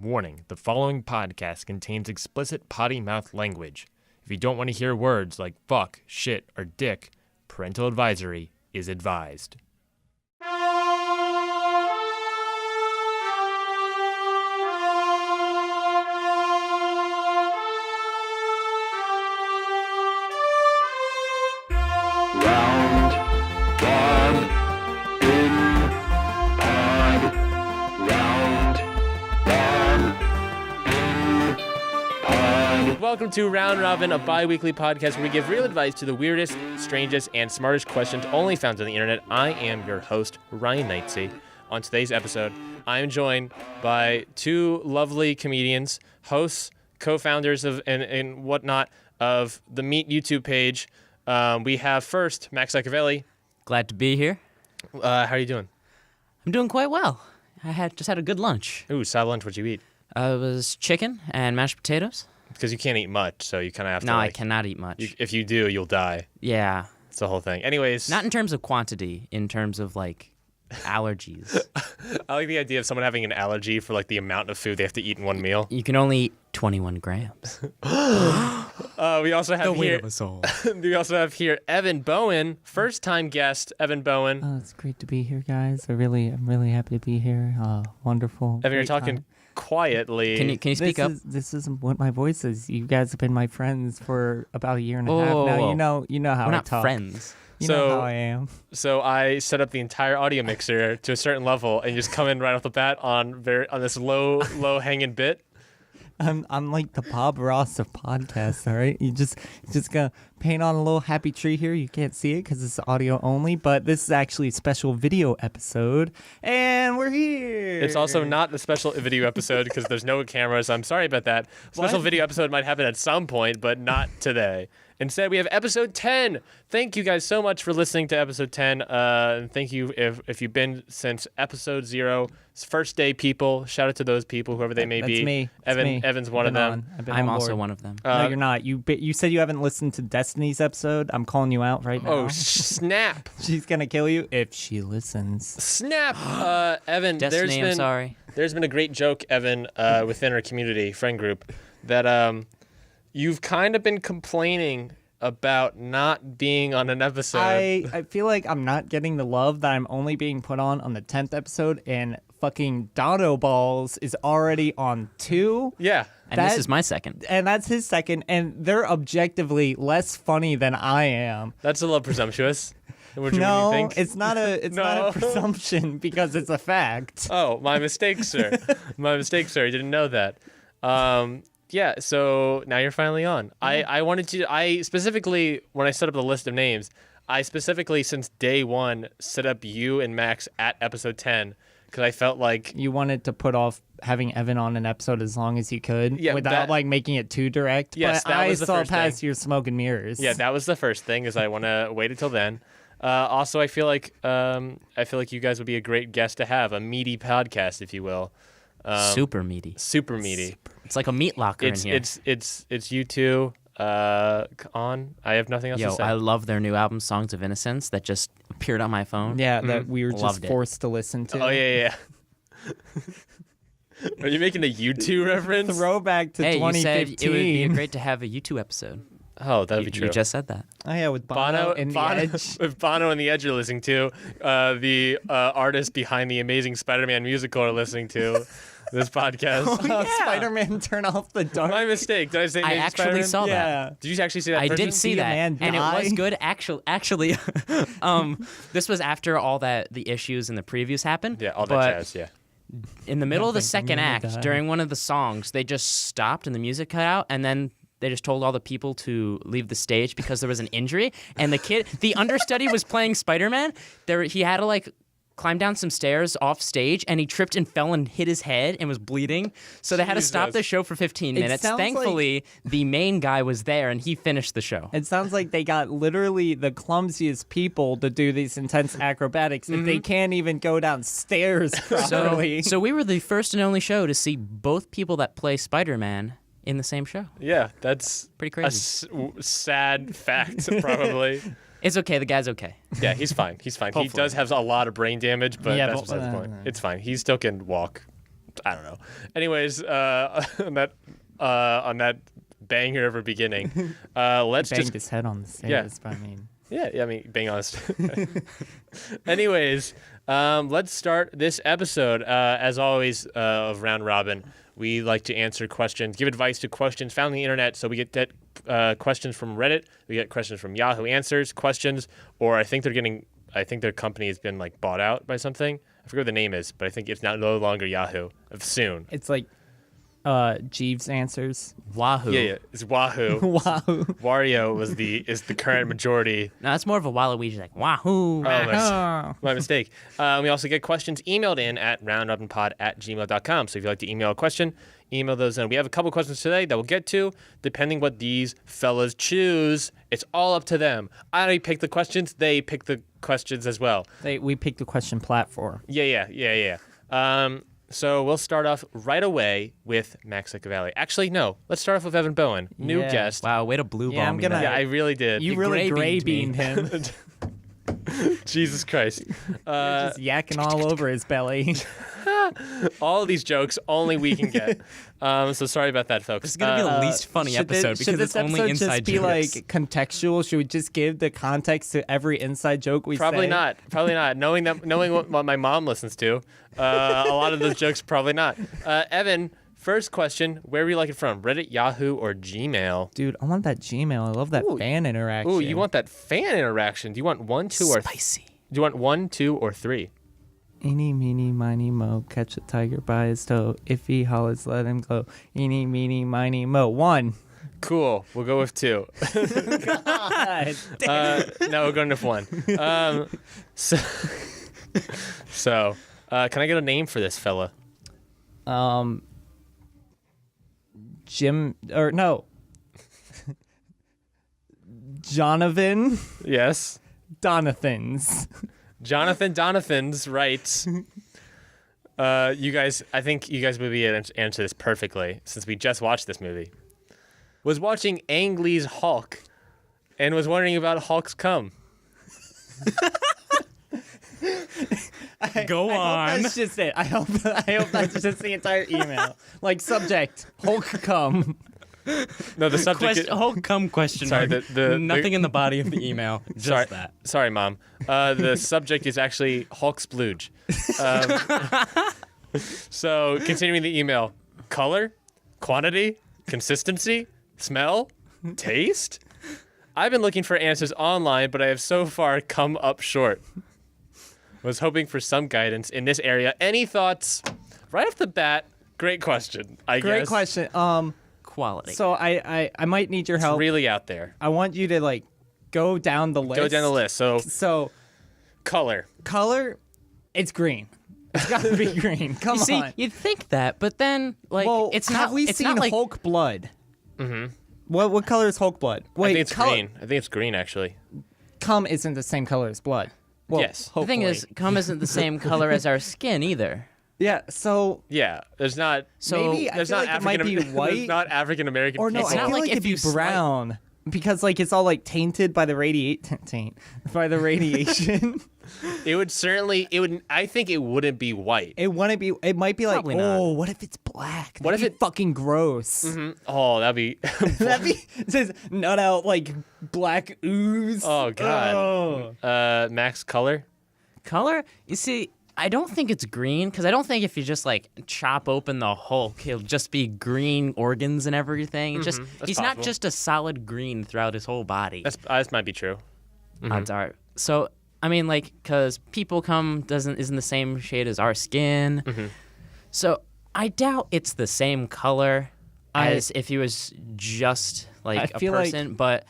Warning, the following podcast contains explicit potty mouth language. If you don't want to hear words like fuck, shit, or dick, parental advisory is advised. Welcome to Round Robin, a bi-weekly podcast where we give real advice to the weirdest, strangest, and smartest questions only found on the internet. I am your host, Ryan Neitzey. On today's episode, I am joined by two lovely comedians, hosts, co-founders of and whatnot of the M.E.A.T YouTube page. We have first Max Iacovelli. Glad to be here. How are you doing? I'm doing quite well. I just had a good lunch. Ooh, solid lunch. What'd you eat? It was chicken and mashed potatoes. Because you can't eat much, so you kind of have to. No, I cannot eat much. If you do, you'll die. Yeah. It's the whole thing. Anyways. Not in terms of quantity, in terms of, allergies. I like the idea of someone having an allergy for, the amount of food they have to eat in one meal. You can only eat 21 grams. We also have the weight of a soul. We also have here Evan Bowen, first-time guest, Evan Bowen. Oh, it's great to be here, guys. I'm really happy to be here. Wonderful. Evan, you're talking quietly. Can you speak up? This is what my voice is. You guys have been my friends for about a year and a half now. You know how We're I not talk. friends. You know how I am. So I set up the entire audio mixer to a certain level, and you just come in right off the bat on this low hanging bit. I'm like the Bob Ross of podcasts, all right? You just gonna paint on a little happy tree here. You can't see it because it's audio only, but this is actually a special video episode, and we're here. It's also not a special video episode because there's no cameras. I'm sorry about that. Special video episode might happen at some point, but not today. Instead, we have episode 10. Thank you guys so much for listening to episode 10. And thank you if you've been since episode 0. It's first day people. Shout out to those people, whoever they may be. That's me. Evan's one of them. I'm also one of them. No, you're not. You said you haven't listened to Destiny's episode. I'm calling you out right now. Oh, snap. She's going to kill you if she listens. Snap. Evan, Destiny, I'm sorry. There's been a great joke, Evan, within our community friend group that you've kind of been complaining about not being on an episode. I feel like I'm not getting the love that I'm only being put on the 10th episode, and fucking Dono Balls is already on 2. Yeah. And this is my second. And that's his second, and they're objectively less funny than I am. That's a little presumptuous. What do you think? It's not a presumption because it's a fact. Oh, my mistake, sir. I didn't know that. Yeah, so now you're finally on. I specifically, when I set up the list of names, I specifically, since day one, set up you and Max at episode 10 because I felt like... You wanted to put off having Evan on an episode as long as you could without making it too direct. Yes, but that was the saw first past thing. your smoke and mirrors. Yeah, that was the first thing is I want to wait until then. Also, I feel like you guys would be a great guest to have, a meaty podcast, if you will. Super meaty. Super meaty. It's like a meat locker in here. It's you two on. I have nothing else to say. I love their new album, Songs of Innocence, that just appeared on my phone. Yeah, that we were just forced to listen to. Oh, yeah. Are you making a U2 reference? Throwback to 2015. You said it would be great to have a U2 episode. Oh, that'd be true. You just said that. Oh, yeah, with Bono and The Edge. With Bono and The Edge you're listening to, the artist behind the amazing Spider-Man musical are listening to this podcast. Oh, yeah. Spider-Man Turn Off the Dark. My mistake. Did I say I actually Spider-Man? saw that. Did you actually see that? I did see that, and it was good. Actually, this was after all the issues and the previews happened. Yeah, all that jazz, yeah. In the middle of the second act, during one of the songs, they just stopped and the music cut out, and then they just told all the people to leave the stage because there was an injury. And the understudy was playing Spider-Man. He had to climb down some stairs off stage, and he tripped and fell and hit his head and was bleeding. So they had to stop the show for 15 minutes. Thankfully, the main guy was there, and he finished the show. It sounds like they got literally the clumsiest people to do these intense acrobatics if they can't even go downstairs properly. So we were the first and only show to see both people that play Spider-Man in the same show. Yeah, that's pretty crazy. A sad fact, probably. It's okay. The guy's okay. Yeah, he's fine. He's fine. He does have a lot of brain damage, but that's besides the point. It's fine. He still can walk I don't know. Anyways, on that banger of a beginning, let's Banged just his head on the stairs. Yeah. But I mean, yeah. I mean, being honest. Anyways, let's start this episode. As always, of Round Robin, we like to answer questions, give advice to questions found on the internet. So we get questions from Reddit, we get questions from Yahoo Answers, questions, or I think their company has been like bought out by something. I forget what the name is, but I think it's no longer Yahoo. Soon. it's like Jeeves Answers. Wahoo. Yeah, it's Wahoo. Wahoo. Wario is the current majority. No, that's more of a Waluigi, like Wahoo. Oh. My mistake. We also get questions emailed in at roundrobinpod@gmail.com. So if you'd like to email a question, email those in. We have a couple questions today that we'll get to. Depending what these fellas choose, it's all up to them. I pick the questions. They pick the questions as well. We picked the question platform. Yeah. So we'll start off right away with Max Iacovelli. Actually, no. Let's start off with Evan Bowen, new Yeah. guest. Wow, way to blue Yeah, ball I'm me gonna- there. Yeah, I really did. You really gray gray beamed beamed me. him. Jesus Christ. Just yakking all over his belly. All of these jokes only we can get. So sorry about that, folks. This is going to be the least funny episode because should it's this only episode inside just be jokes. like contextual? Should we just give the context to every inside joke we Probably say? not. Probably not. Knowing what my mom listens to, a lot of those jokes probably not. Evan, first question: where were you like it from? Reddit, Yahoo, or Gmail? Dude, I want that Gmail. I love that Ooh. fan interaction. Ooh, you want that fan interaction? Do you want 1, 2, or Spicy. do you want 1, 2, or 3? Eeny, meeny, miny, mo. Catch a tiger by his toe. If he hollers, let him go. Eeny, meeny, miny, mo. 1. Cool. We'll go with 2. God. No, we're going with 1. So, can I get a name for this fella? Jim, or no. Jonathan Yes. Donathans. Jonathan Donathans writes, you guys, I think you guys would be able to answer this perfectly since we just watched this movie. Was watching Ang Lee's Hulk and was wondering about Hulk's cum. Go I on. hope that's just it. I hope that's just the entire email. Like, subject, Hulk come. No, the subject. Hulk cum question Sorry, mark. Nothing in the body of the email. Just Sorry, that. sorry, Mom. The subject is actually Hulk splooge. So, continuing the email: color, quantity, consistency, smell, taste. I've been looking for answers online, but I have so far come up short. Was hoping for some guidance in this area. Any thoughts? Right off the bat, great question. I Great guess. question. Quality. So I might need your It's help. really out there. I want you to like go down the list. Go down the list. So Color. color, it's green. It's got to be green. Come you see, on. you'd think that, but then like Well, it's have not. we it's seen not like Hulk blood? Mm-hmm. What color is Hulk blood? Wait, I think it's green. I think it's green, actually. Cum isn't the same color as blood. Well, Yes. the thing is, hopefully. cum isn't the same color as our skin either. Yeah. So Yeah, there's not. So maybe I There's feel not like it might African. be white. There's not African American Or no, people. I not feel like like if it'd be you brown because like it's all like tainted by the radiation. It would certainly. It would. I think it wouldn't be white. It wouldn't be. It might be like, Probably not. oh, what if it's black? What if That'd be it- fucking gross? Oh, that'd be. That'd be it says nut out like black ooze. Oh God. Oh. Max color. Color? You see, I don't think it's green because I don't think if you just like chop open the Hulk, he'll just be green organs and everything. It's just That's he's possible. not just a solid green throughout his whole body. That might be true. Odds are. So I mean, like, because people cum isn't the same shade as our skin. So I doubt it's the same color as if he was just like I a feel like- person, but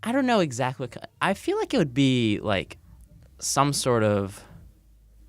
I don't know exactly. I feel like it would be like some sort of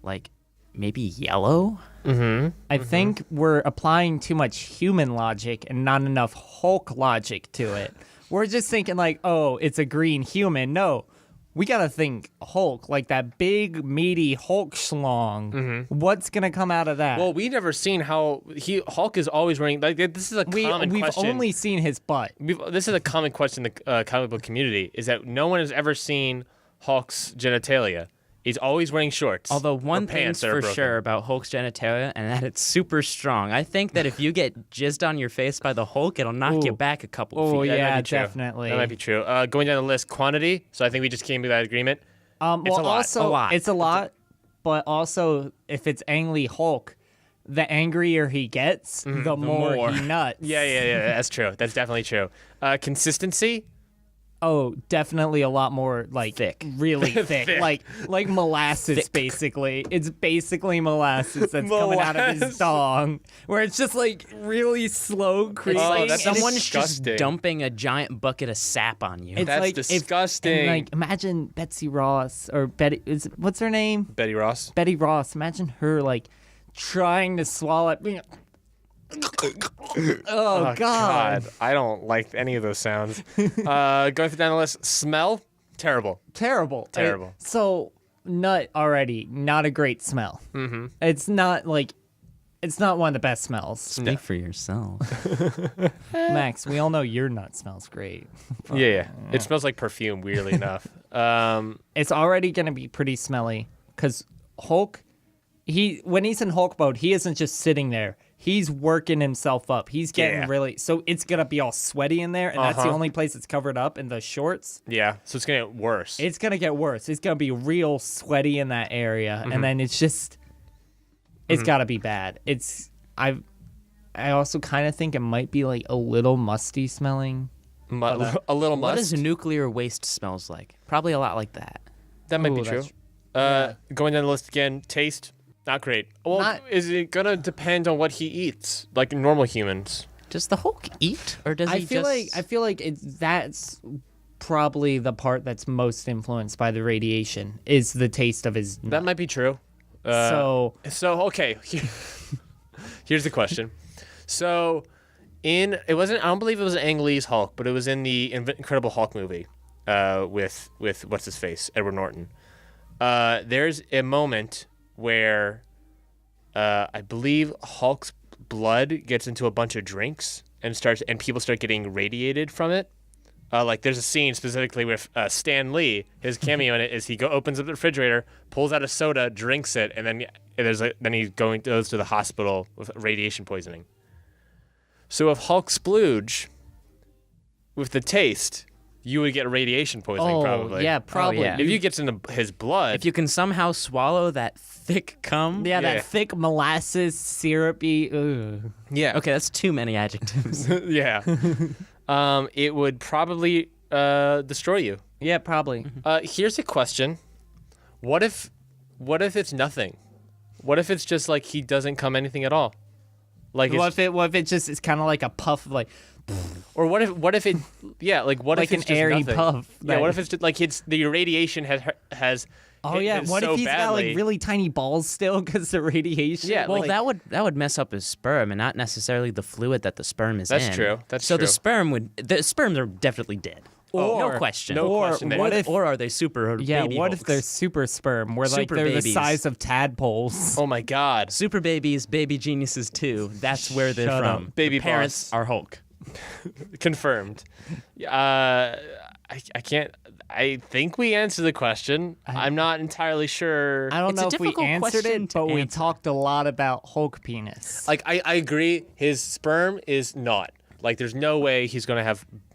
like maybe yellow. I think we're applying too much human logic and not enough Hulk logic to it. We're just thinking like, oh, it's a green human. No, we gotta think Hulk, like that big meaty Hulk schlong. What's gonna come out of that? Well, we never seen how Hulk is always wearing like this is a common we've question. only seen his butt. This is a common question in the comic book community is that no one has ever seen Hulk's genitalia. He's always wearing shorts. Although one or pants thing's that are for broken. sure about Hulk's genitalia, and that it's super strong. I think that if you get jizzed on your face by the Hulk, it'll knock you back a couple Oh, feet. That might yeah, be true. definitely. That might be true. Going down the list, quantity. So I think we just came to that agreement. Well, a lot. also, A lot. it's a lot, but also, if it's Ang Lee Hulk, the angrier he gets, the more he nuts. Yeah. That's true. That's definitely true. Consistency. Oh, definitely a lot more Thick. really thick, like molasses. Basically, it's basically molasses that's coming out of his Molasses. dong, where it's just like really slow creeping. Oh, that's Someone's disgusting. just dumping a giant bucket of sap on you. It's That's like disgusting. and like imagine Betsy Ross or Betty. What's her name? Betty Ross. Betty Ross. Imagine her like trying to swallow it. Oh, God. I don't like any of those sounds. Going down the list, smell. Terrible. Terrible. Terrible. So nut already, not a great smell. Mm-hmm. It's not one of the best smells. Speak for yourself. Max, we all know your nut smells great. Yeah. It smells like perfume, weirdly enough. It's already gonna be pretty smelly because Hulk, when he's in Hulk mode, he isn't just sitting there. He's working himself up. He's getting really so it's gonna be all sweaty in there, and that's the only place it's covered up in the shorts. Yeah. So it's gonna get worse. It's gonna get worse. It's gonna be real sweaty in that area, and then it's gotta be bad. I also kind of think it might be like a little musty smelling. A little What must. does nuclear waste smells like? Probably a lot like that. That might be Ooh, true. that's- Going down the list again, taste. Not great. Well, is it gonna depend on what he eats, like normal humans? Does the Hulk eat, or does he I feel like that's probably the part that's most influenced by the radiation is the taste of his nut. That might be true. So Okay, here's the question. So, I don't believe it was Ang Lee's Hulk, but it was in the Incredible Hulk movie, with what's his face, Edward Norton. There's a moment where, I believe Hulk's blood gets into a bunch of drinks and people start getting radiated from it. Like there's a scene specifically with Stan Lee. His cameo in it is he opens up the refrigerator, pulls out a soda, drinks it, and then he goes to the hospital with radiation poisoning. So if Hulk splooge with the taste, you would get radiation poisoning probably. yeah, probably. yeah. If you get into his blood, If you can somehow swallow that thick cum. Yeah, Yeah. that thick molasses, syrupy. Ugh. yeah, Okay, that's too many adjectives. yeah, it would probably destroy you. Yeah, probably. Here's a question: What if it's nothing? What if it's just like he doesn't come anything at all? Like What if it just is kind of like a puff of like or what if it what like if an it's just airy nothing? puff? Yeah, what if it's just like the radiation has Oh hit yeah, him what so if he's got badly. like really tiny balls still because the radiation? Yeah, Well, like- that would mess up his sperm, and not necessarily the fluid that the sperm is in. That's true. That's so true. the sperms are definitely dead. Or- no question. no or question there. what if? Or are they super? Yeah, baby what if Hulks? they're super sperm, where like Super they're the babies. size of tadpoles? Oh my God. super babies, baby geniuses too? That's where they're Shut from. up. Baby the parents boss. are Hulk. Confirmed. I can't. I think we answered the question. I'm not entirely sure. I don't It's a know if we difficult answered question it, to but we answer. talked a lot about Hulk penis. Like I agree. His sperm is not. Like there's no way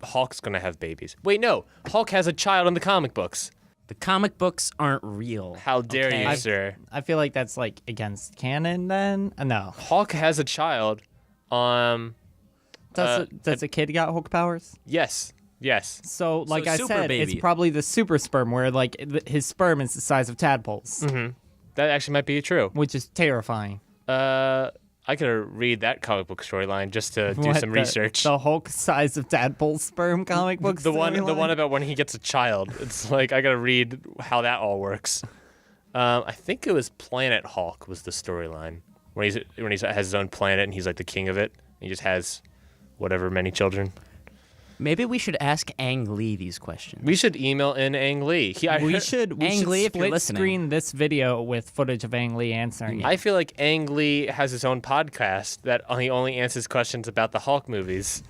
Hulk's gonna have babies. Wait, no. Hulk has a child in the comic books. The comic books aren't real. How dare Okay. you, sir? I feel like that's like against canon. Then no. Hulk has a child. Does a kid got Hulk powers? Yes. So like I super said, baby. it's probably the super sperm, where like his sperm is the size of tadpoles, That actually might be true. which is terrifying. I could read that comic book storyline just to do What, some research. The Hulk size of tadpole sperm comic book. The one storyline? about when he gets a child. It's like I gotta read how that all works. I think it was Planet Hulk was the storyline when he has his own planet and he's like the king of it. He just has whatever many children. Maybe we should ask Ang Lee these questions. We should email in Ang Lee. We should Ang Lee, if you're split listening. screen this video with footage of Ang Lee answering it. I feel like Ang Lee has his own podcast that he only answers questions about the Hulk movies,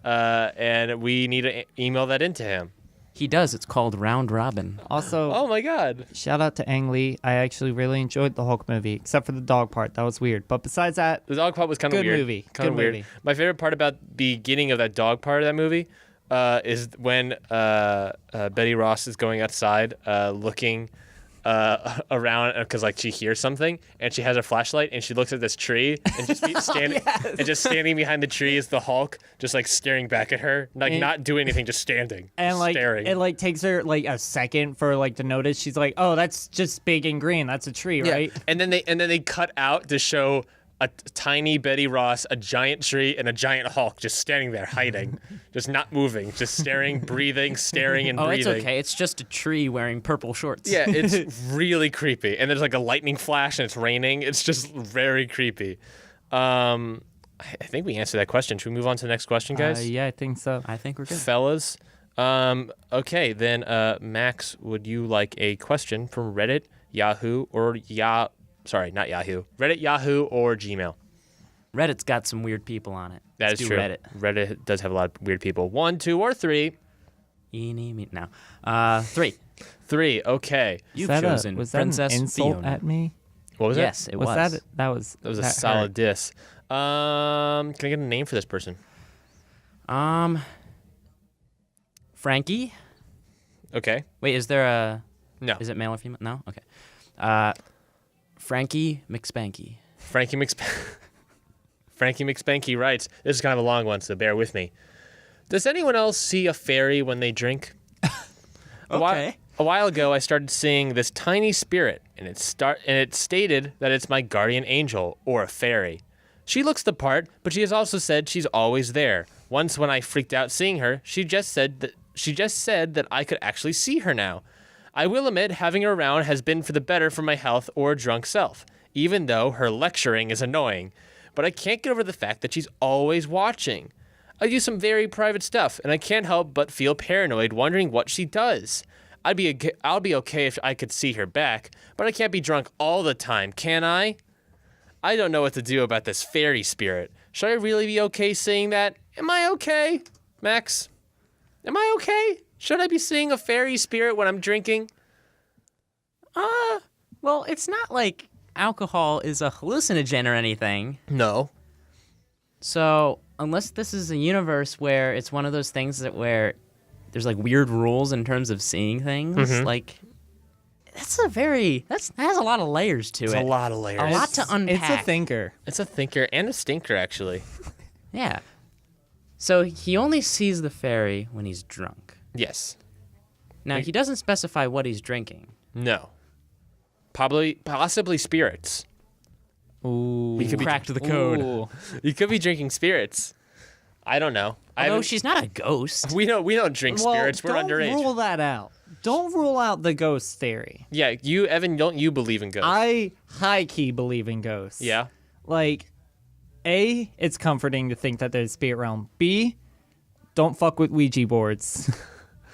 and we need to email that into him. He does. It's called Round Robin. Also, Oh my God. shout out to Ang Lee. I actually really enjoyed the Hulk movie, except for the dog part. That was weird. But besides that, The dog part was kind of Good weird. movie. Kind of Good weird. movie. My favorite part about the beginning of that dog part of that movie is when Betty Ross is going outside looking around because like she hears something and she has her flashlight and she looks at this tree and just standing and just standing behind the tree is the Hulk just like staring back at her, like not doing anything, just standing and like staring. it like takes her like a second for like to notice. She's like, oh, that's just big and green. That's a tree, right? And then they cut out to show a tiny Betty Ross, a giant tree, and a giant Hulk just standing there hiding, just not moving, just staring, breathing, staring, and breathing. It's okay. It's just a tree wearing purple shorts. Yeah, it's really creepy. And there's like a lightning flash and it's raining. It's just very creepy. I think we answered that question. Should we move on to the next question, guys? Yeah, I think so. I think we're good. Fellas. Okay, then Max, would you like a question from Reddit, Yahoo, or Sorry, not Yahoo. Reddit, Yahoo, or Gmail. Reddit's got some weird people on it. That Let's is do true. Reddit. Reddit does have a lot of weird people. 1, 2, or 3. Eeny, meeny, no. 3. 3. Okay. You've Was that chosen was that Princess an insult Fiona. at me? What was Yes, it? it Was was. that was That was a that solid hurt. diss. Can I get a name for this person? Frankie? Okay. Wait, is there a... No. Is it male or female? No? Okay. Frankie McSpanky. Frankie McSpanky writes, this is kind of a long one, so bear with me. Does anyone else see a fairy when they drink? Okay. A while ago, I started seeing this tiny spirit, and it stated that it's my guardian angel, or a fairy. She looks the part, but she has also said she's always there. Once when I freaked out seeing her, she just said that I could actually see her now. I will admit having her around has been for the better for my health or drunk self, even though her lecturing is annoying. But I can't get over the fact that she's always watching. I do some very private stuff, and I can't help but feel paranoid wondering what she does. I'll be okay if I could see her back, but I can't be drunk all the time, can I? I don't know what to do about this fairy spirit. Should I really be okay seeing that? Am I okay, Max? Am I okay? Should I be seeing a fairy spirit when I'm drinking? Well, it's not like alcohol is a hallucinogen or anything. No. So, unless this is a universe where it's one of those things where there's like weird rules in terms of seeing things, like that has a lot of layers to It's it. a lot of layers. A lot to unpack. It's a thinker. It's a thinker and a stinker, actually. Yeah. So he only sees the fairy when he's drunk. Yes. Now, he doesn't specify what he's drinking. No. Possibly spirits. Ooh. He cracked the code. Ooh. You could be drinking spirits. I don't know. Although she's not a ghost. We don't drink spirits. We're don't underage. rule that out. Don't rule out the ghost theory. Yeah, you, Evan, don't you believe in ghosts? I high-key believe in ghosts. Yeah. Like, A, it's comforting to think that there's a spirit realm. B, don't fuck with Ouija boards.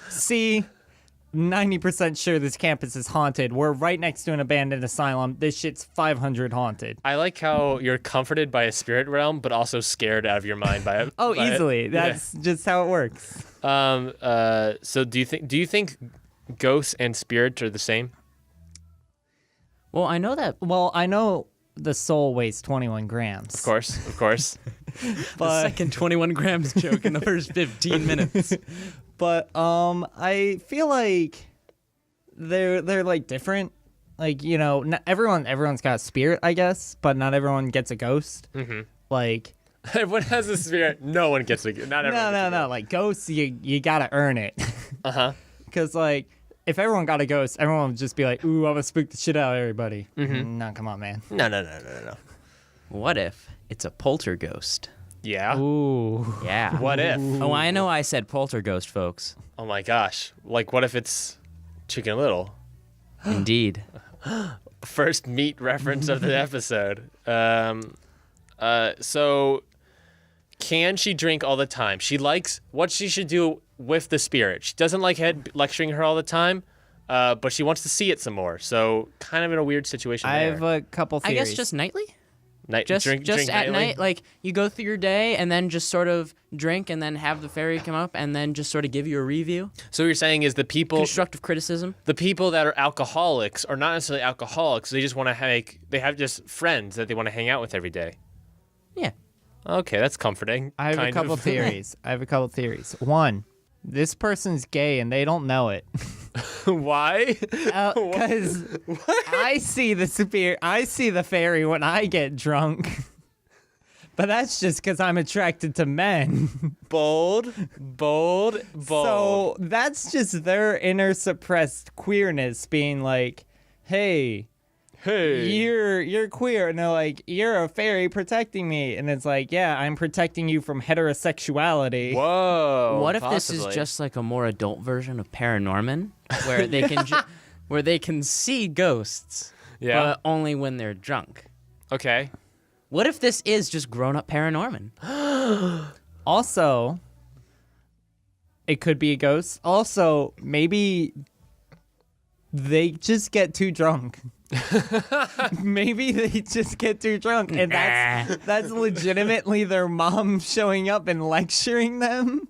C, 90% sure this campus is haunted. We're right next to an abandoned asylum. This shit's 500 haunted. I like how you're comforted by a spirit realm, but also scared out of your mind by it. Oh, by it. easily. That's just how it works. So do you think ghosts and spirits are the same? Well, I know that. Well, I know the soul weighs 21 grams. Of course. But, Second 21 grams joke in the first 15 minutes. but I feel like they're like different. Like, you know, not everyone's got a spirit, I guess, but not everyone gets a ghost. Mm-hmm. Like, Everyone has a spirit. No one gets a ghost. Not everyone. no. Like ghosts, you gotta earn it. Uh-huh. Because like, if everyone got a ghost, everyone would just be like, "Ooh, I'm gonna spook the shit out of everybody." Mm-hmm. No, come on, man. No. What if it's a poltergeist? Yeah. Ooh. Yeah. What if? Oh, I know I said poltergeist, folks. Oh my gosh. Like, what if it's Chicken Little? Indeed. First meat reference of the episode. So can she drink all the time? She likes what she should do with the spirit. She doesn't like head lecturing her all the time, but she wants to see it some more. So kind of in a weird situation I there. have a couple I theories. guess just nightly? Just drink at nightly? night, like you go through your day and then just sort of drink and then have the fairy come up and then just sort of give you a review. So what you're saying is the people Constructive criticism. that are alcoholics are not necessarily alcoholics. They just want to they have just friends that they want to hang out with every day. Yeah. Okay, that's comforting. I have a couple theories. One, this person's gay and they don't know it. Why? Because I see the fairy when I get drunk. But that's just because I'm attracted to men. Bold. So that's just their inner suppressed queerness being like, hey, you're queer. And they're like, you're a fairy protecting me. And it's like, yeah, I'm protecting you from heterosexuality. Whoa. What if possibly. this is just like a more adult version of Paranorman, where they can where they can see ghosts, but only when they're drunk? Okay. What if this is just grown-up Paranorman? Also, it could be a ghost. Also, maybe they just get too drunk. Maybe they just get too drunk, and that's legitimately their mom showing up and lecturing them.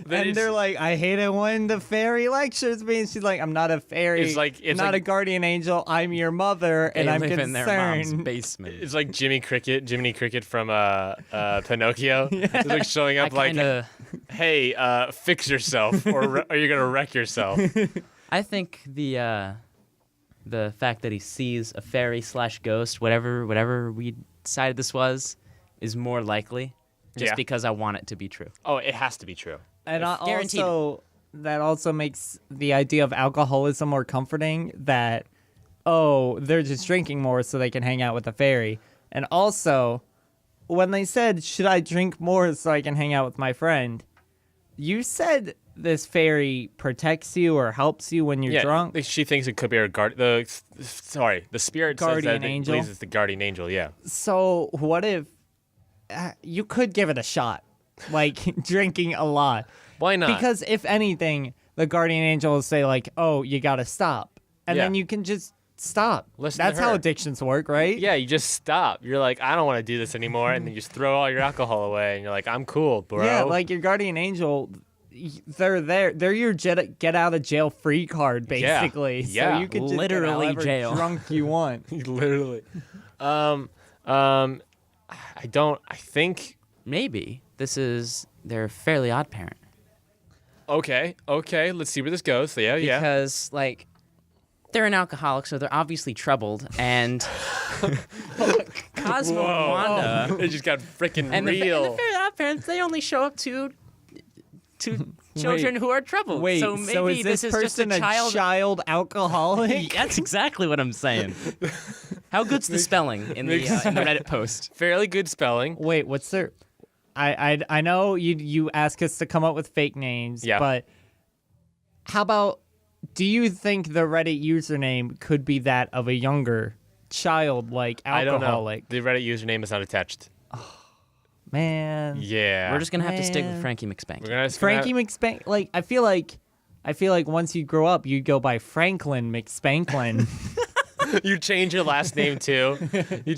And they're like, I hate it when the fairy lectures me. And she's like, I'm not a fairy. I'm not a guardian angel. I'm your mother, and I'm concerned. In their mom's basement. It's like Jiminy Cricket from Pinocchio. It's like showing up hey, fix yourself, or are you gonna wreck yourself? I think the fact that he sees a fairy / ghost, whatever we decided this was, is more likely. Just because I want it to be true. Oh, it has to be true. And guaranteed. That also makes the idea of alcoholism more comforting, that, they're just drinking more so they can hang out with the fairy. And also, when they said, should I drink more so I can hang out with my friend, you said this fairy protects you or helps you when you're drunk. She thinks it could be her the spirit guardian says that angel. It believes it's the guardian angel, yeah. So what if you could give it a shot, like drinking a lot? Why not? Because if anything, the guardian angel will say like, oh, you gotta stop. And then you can just stop. That's how addictions work, right? Yeah, you just stop. You're like, I don't want to do this anymore, and then you just throw all your alcohol away, and you're like, I'm cool, bro. Yeah, like your guardian angel, they're there. They're your get out of jail free card, basically. Yeah. So you could just literally get however jail. drunk you want. Literally. I think. Maybe they're a fairly odd parent. Okay, let's see where this goes. Yeah. Because, like, they're an alcoholic, so they're obviously troubled, and Cosmo and Wanda... It just got freaking real. And the fairly odd parents, they only show up to children who are troubled. Wait, so maybe so is this is just person a child... alcoholic? That's exactly what I'm saying. How good's the spelling in the Reddit post? Fairly good spelling. Wait, what's their... I know you ask us to come up with fake names, but how about, do you think the Reddit username could be that of a younger child, like alcoholic? I don't know. The Reddit username is not attached. Oh, man. Yeah. We're just gonna have to stick with Frankie McSpank. Frankie McSpank. Like I feel like once you grow up, you'd go by Franklin McSpanklin. You change your last name too.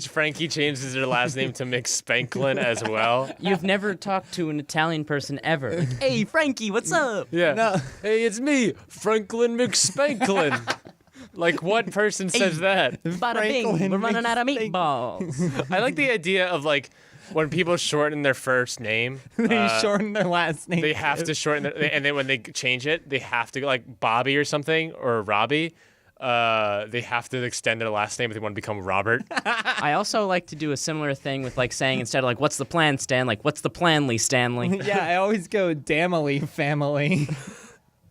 Frankie changes her last name to McSpanklin as well. You've never talked to an Italian person ever. Like, hey, Frankie, what's up? Yeah. No. Hey, it's me, Franklin McSpanklin. Like, what person says that? Bada bing, we're running out of meatballs. I like the idea of, like, when people shorten their first name. They shorten their last name. They have to shorten it. And then when they change it, they have to, like, Bobby or something, or Robbie. They have to extend their last name if they want to become Robert. I also like to do a similar thing with, like, saying instead of, like, what's the plan, Stan? Like, what's the plan, Lee Stanley? Yeah, I always go Damley family.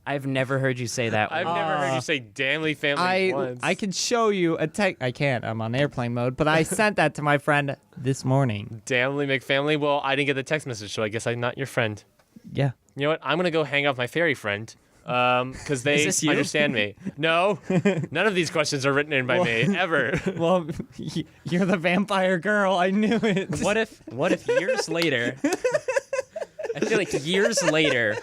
I've never heard you say that. I've never heard you say Damley family once. I could show you a text. I can't. I'm on airplane mode. But I sent that to my friend this morning. Damley McFamily? Well, I didn't get the text message, so I guess I'm not your friend. Yeah. You know what? I'm going to go hang out with my fairy friend. Because they understand me. No, none of these questions are written in by me, ever. Well, you're the vampire girl. I knew it. What if years later, I feel like years later,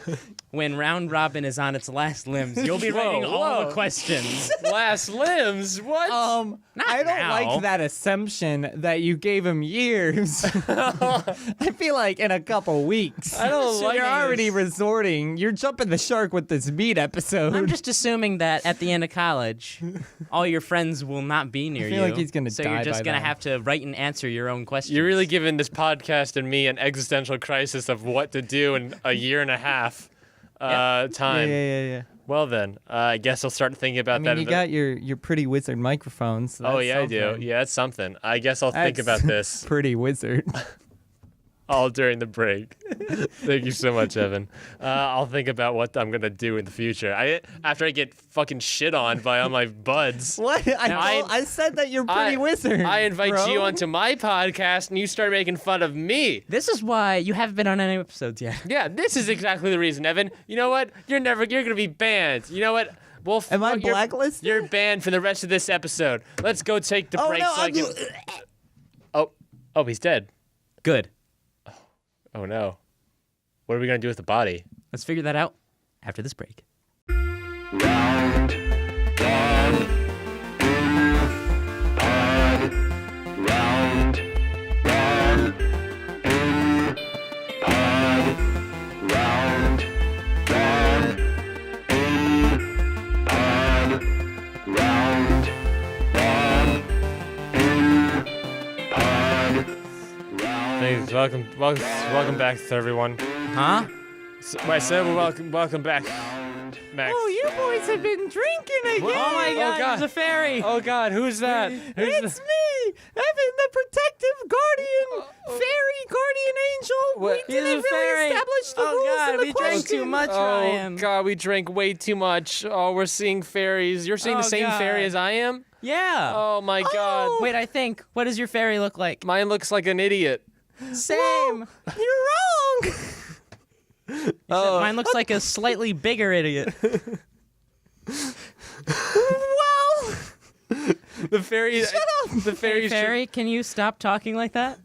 when Round Robin is on its last limbs, you'll be writing all the questions. Last limbs? What? I don't now. like that assumption that you gave him years. I feel like in a couple weeks. I don't So like you're already this. you're jumping the shark with this meat episode. I'm just assuming that at the end of college, all your friends will not be near you. I feel like he's gonna So die you're just by gonna then. have to write and answer your own questions. You're really giving this podcast and me an existential crisis of what to do in a year and a half time. Yeah. Well then, I guess I'll start thinking about I mean, that. you got your pretty wizard microphones. So Oh that's yeah, I do. something. Yeah, that's something. I guess I'll think That's about this Pretty wizard. all during the break. Thank you so much, Evan. I'll think about what I'm gonna do in the future. After I get fucking shit on by all my buds. What? I said that you're pretty wizard. I invite bro. you onto my podcast, and you start making fun of me. This is why you haven't been on any episodes yet. Yeah, this is exactly the reason, Evan. You know what? You're gonna be banned. You know what? Well, Am I blacklisted? You're banned for the rest of this episode. Let's go take the Oh, break. no, so I can... Oh, he's dead. Good. Oh no. What are we gonna do with the body? Let's figure that out after this break. Thanks. Welcome back to everyone. Huh? I said welcome back, Max. Oh, you boys have been drinking again. Oh my God! God. There's a fairy. Oh God, who's that? It's me, Evan, the protective guardian, fairy guardian angel. What? We He's didn't a really fairy. establish the Oh rules God, of the we drank too question. much, Oh Ryan. God, we drank way too much. Oh, we're seeing fairies. You're seeing Oh, the same God. fairy as I am? Yeah. Oh my God. Wait, I think. What does your fairy look like? Mine looks like an idiot. Same. You're wrong. Mine looks like a slightly bigger idiot. Well, The fairy. shut up. The fairy. Fairy, can you stop talking like that?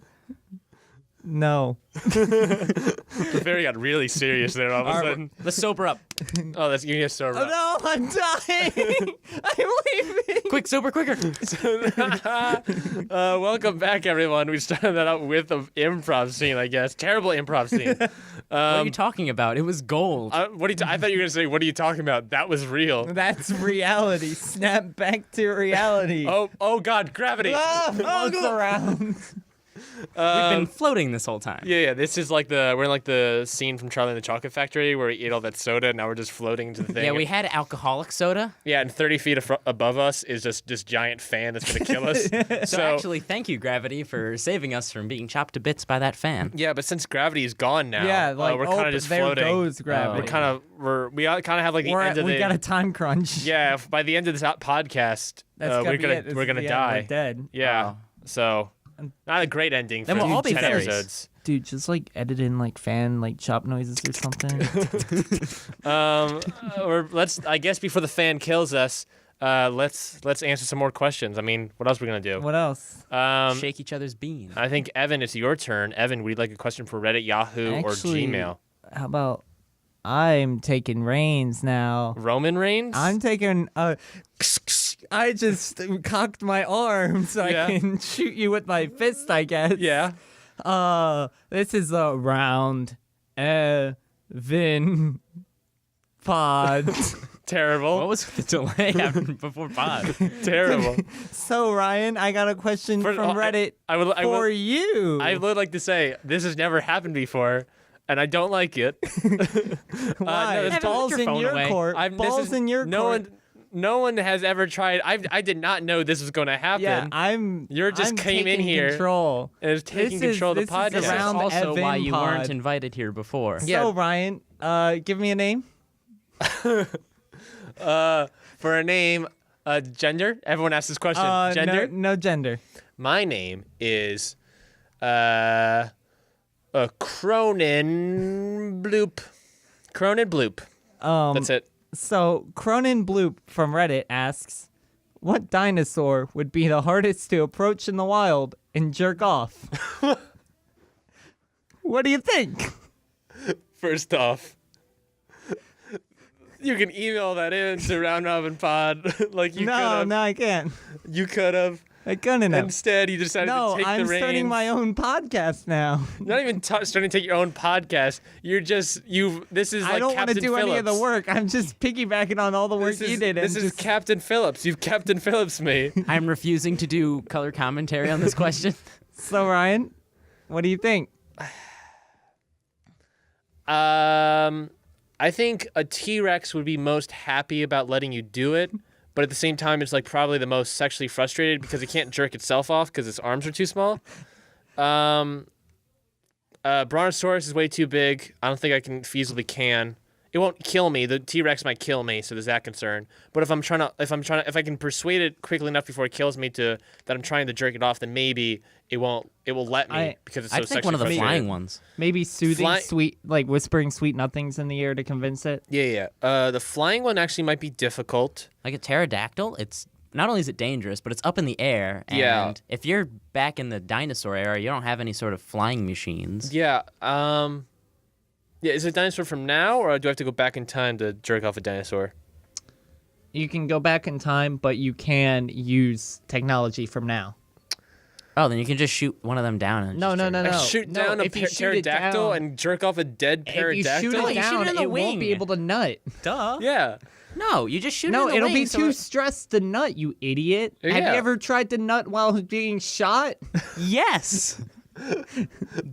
No. The fairy got really serious there all of a sudden. Let's sober up. Oh, that's giving us so rough. No, I'm dying. I'm leaving. Quick, sober, quicker. Welcome back, everyone. We started that out with an improv scene, I guess. Terrible improv scene. What are you talking about? It was gold. I thought you were gonna say, "What are you talking about?" That was real. That's reality. Snap back to reality. Oh God, gravity. Once around. We've been floating this whole time. Yeah. This is like we're in like the scene from Charlie and the Chocolate Factory where we ate all that soda, and now we're just floating into the thing. Yeah, we had alcoholic soda. Yeah, and 30 feet above us is just this giant fan that's gonna kill us. So actually, thank you, Gravity, for saving us from being chopped to bits by that fan. Yeah, but since gravity is gone now, Yeah, like we're kind of just there floating. goes gravity. We're kind of have like the end of we the. got a time crunch. Yeah, by the end of this podcast, That's we're gonna be it. we're gonna Yeah, die. We're dead. Yeah. So not a great ending Then for we'll all be 10 fairies. episodes. Dude, just like edit in like fan like chop noises or something. Or I guess before the fan kills us, let's answer some more questions. I mean, what else are we gonna do? What else? Shake each other's beans. I think Evan, it's your turn. Evan, would you like a question for Reddit, Yahoo, Actually, or Gmail? How about I'm taking reins now? Roman Reigns? I'm taking I just cocked my arm so Yeah. I can shoot you with my fist, I guess. Yeah. This is a round Evan pod. Terrible. What was the delay before pod? Terrible. So Ryan, I got a question from Reddit I for you. I would like to say this has never happened before, and I don't like it. Why? no, this- Balls put your in phone your away. court. Balls in your court. No one has ever tried. I did not know this was going to happen. Yeah, You just I'm came in taking here control. and is taking This is- control of this the is podcast. This is around also Evan why you pod. weren't invited here before. Yeah. So Ryan, give me a name. For a name, gender. Everyone asks this question. Gender. No gender. My name is Cronin Bloop. Cronin Bloop. That's it. So Cronin Bloop from Reddit asks, what dinosaur would be the hardest to approach in the wild and jerk off? What do you think? First off, You can email that in to Round Robin Pod like you could No, have. no, I can't. You could have. I couldn't have. Instead, you decided No, to take I'm the reins. starting my own podcast now. You're not even starting to take your own podcast. You're just This is like I don't want to Captain do Phillips. any of the work. I'm just piggybacking on all the work you did. This and is just... Captain Phillips. You've Captain Phillips me. I'm refusing to do color commentary on this question. So Ryan, what do you think? I think a T-Rex would be most happy about letting you do it, but at the same time, it's like probably the most sexually frustrated because it can't jerk itself off because its arms are too small. Brontosaurus is way too big. I don't think I can feasibly can. It won't kill me. The T-Rex might kill me, so there's that concern. But if I can persuade it quickly enough before it kills me that I'm trying to jerk it off, then maybe it will let me because it's so I think sexually one of the frustrated. flying ones. Maybe soothing, Fly- sweet, like whispering sweet nothings in the ear to convince it. Yeah. The flying one actually might be difficult. Like a pterodactyl, it's not only is it dangerous, but it's up in the air. And Yeah. if you're back in the dinosaur era, you don't have any sort of flying machines. Yeah. Yeah. Is it a dinosaur from now, or do I have to go back in time to jerk off a dinosaur? You can go back in time, but you can use technology from now. Oh, then you can just shoot one of them down. And No, just no, jerk no, it no. off. Shoot No, down a if you shoot it pterodactyl down- and jerk off a dead If you pterodactyl? shoot Oh, it you shoot down, it in the it won't be wing. able to nut. Duh. Yeah. No, you just shoot No, it in the it'll wing, be so too it- stressed to nut, you idiot. Have Yeah. you ever tried to nut while being shot? Yes.